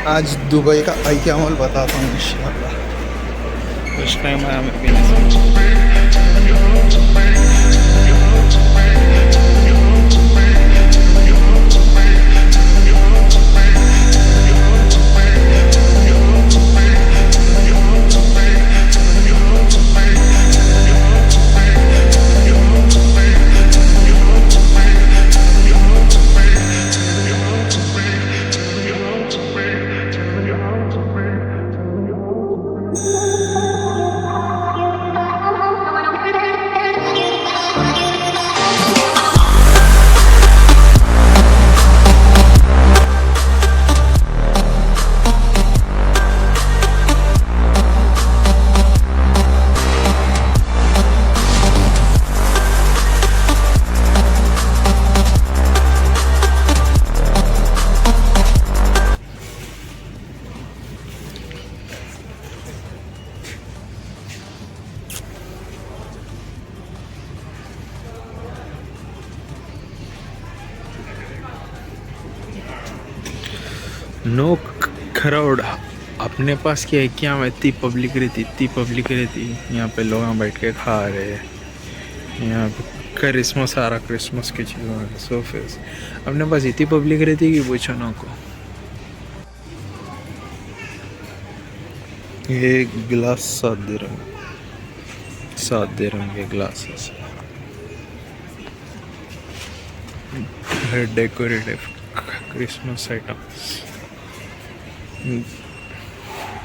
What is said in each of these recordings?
आज दुबई का IKEA mall बताता हूँ इंशाल्लाह। फर्स्ट टाइम आया मैं भी। Know crowd. अपने पास क्या है, क्या में इतनी पब्लिक रहती। यहाँ पे लोग बैठ के खा रहे हैं। यहाँ पे क्रिसमस आ रहा, क्रिसमस की चीज़ सोफे। अपने पास इतनी पब्लिक रहती कि पूछो ना को। ये गिलास 7 दिरहम के ग्लासेस है। Decorative Christmas items,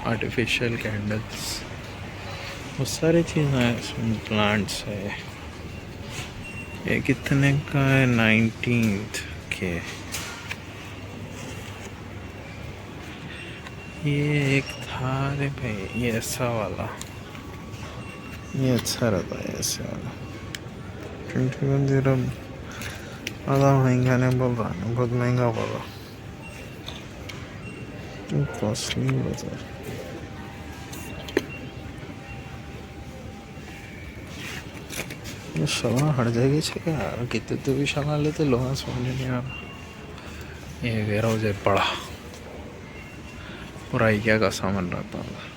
artificial candles, बहुत सारी चीज़ें हैं इसमें। प्लांट्स है। ये कितने का है? 19th के। ये एक था, अरे भाई ये ऐसा वाला, ये अच्छा रहता है ऐसे वाला। 21 दिरहम। ज़्यादा महंगा नहीं बोल रहा है, बहुत महंगा बोल रहा, कॉस्टली बता। ये शला हट जाएगी छे यार, कितने तो भी शला लेते लोग समझ नहीं आ रहा। ये वेयर हाउस है बड़ा, पूरा IKEA का सामान रहता है।